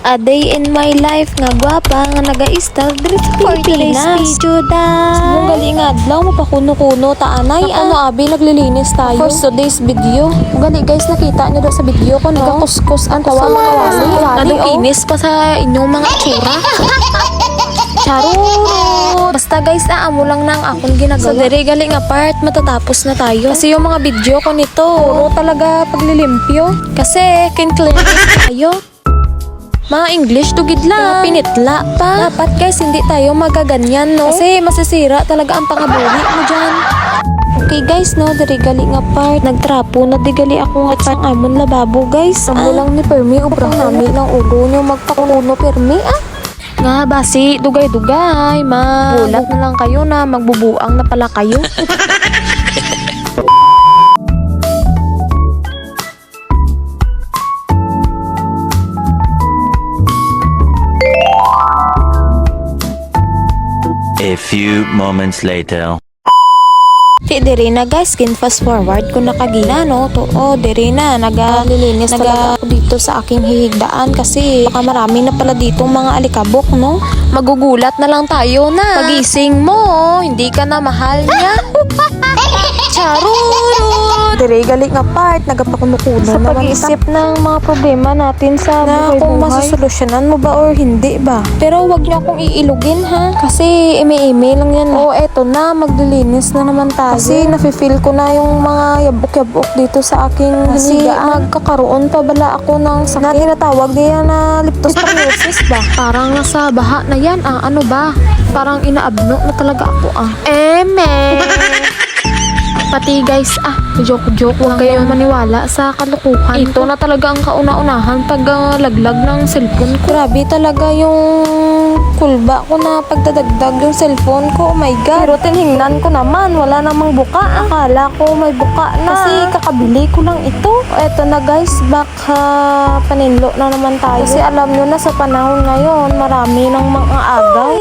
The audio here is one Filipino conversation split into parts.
A day in my life nga gwapa nga naga-star diri sa Pilipinas. Video Mong gali nga adlaw mapakuno-kuno ta anay ano abi naglilinis tayo for today's video. Gali guys nakita niyo daw sa video ko no. Nagakuskus ang tawag mga wali. Nadukinis pa sa inyong mga tsura. Charot! Basta guys, amo lang nang akong ginagawa. Sa diri gali nga part matatapos na tayo. Kasi yung mga video ko nito, puro talaga paglilimpyo. Kasi kinclean tayo. Mga English tugid lang. Pinitla pa. Dapat guys, hindi tayo magaganyan, no? Kasi masisira talaga ang pangabuhi mo dyan. Okay guys, no, diri gali nga part. Nagtrapo na di gali ako nga part ang amon lababo guys. Amo lang ni Permi, ubrang nami ng ulo nyo magpakuno Permi, Nga basi, dugay-dugay, ma. Gulat na lang kayo na magbubuang na pala kayo. A few moments later. Diri na guys, skin fast forward ko nakagina no. Diri na nagalilinis talaga ako dito sa aking hihigdaan kasi baka marami na pala dito mga alikabok no. Magugulat na lang tayo na. Pagising mo, hindi ka na mahal niya. Charot! Diri gali nga part, nagapakuno-kuno sa pag-isip ng mga problema natin sa buhay-buhay. Kung masusolusyonan mo ba or hindi ba. Pero wag niyo akong iilugin ha. Kasi eme-eme lang yan. Eto na, maglilinis na naman tayo. Kasi nafe-feel ko na yung mga yabok-yabok dito sa aking hinigaan. Magkakaroon pa bala ako ng sakit. Na tinatawag niya na leptospirosis ba? Parang nasa baha na yan. Ano ba? Parang inaabno na talaga ako Pati guys, joke-joke. Huwag kayo maniwala sa kalukuhan. Ito na talaga ang kauna-unahan pag laglag ng cellphone ko. Grabe talaga yung kulba ko na pagdadagdag yung cellphone ko. Oh my God. Pero tinhingnan ko naman, wala namang buka. Akala ko may buka na. Kasi kakabili ko lang ito. Eto na guys, paninlo na naman tayo. Kasi alam nyo na sa panahon ngayon, marami ng mga agaw.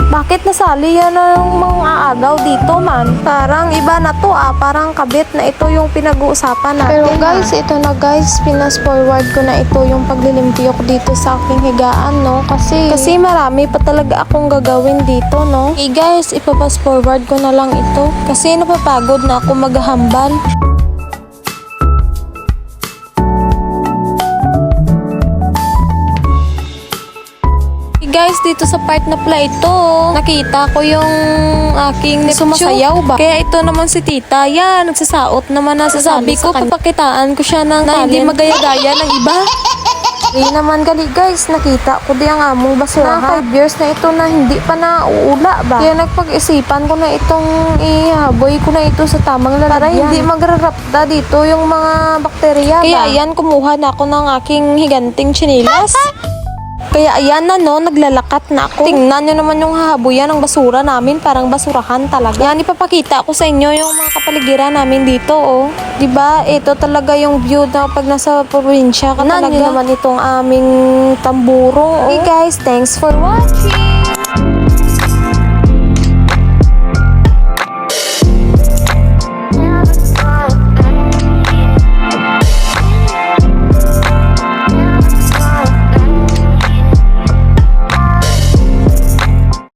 Bakit nasali yan ng mga agaw dito man? Parang iba na to parang kabit na ito yung pinag-uusapan natin. Pero guys, ito na guys, pinas forward ko na ito yung paglilimpyo ko dito sa aking higaan, no? Kasi marami pa talaga akong gagawin dito, no? Okay guys, ipapas forward ko na lang ito. Kasi napapagod na ako maghahambal. Guys, dito sa part na pala ito, nakita ko yung aking sumasayaw ba? Kaya ito naman si tita, yan, nagsasaot naman na sasabi ko, papakitaan ko siya ng na hindi magaya-gaya ng iba. Hindi naman gali guys, nakita ko di ang among basurahan. 5 years na ito na hindi pa nauula ba? Kaya nagpag-isipan ko na itong ihaboy ko na ito sa tamang lalagyan. Para hindi magrarapta dito yung mga bakterya ba? Kaya ayan, kumuha na ako ng aking higanting chinilas. Kaya ayan na no, naglalakat na ako. Tingnan nyo naman yung hahabuyan ng basura namin, parang basurahan talaga. Yan, ipapakita ko sa inyo yung mga kapaligiran namin dito, Diba? Ito talaga yung view na pag nasa probinsya ka talaga. Naman itong aming tamburong, Okay guys, thanks for watching!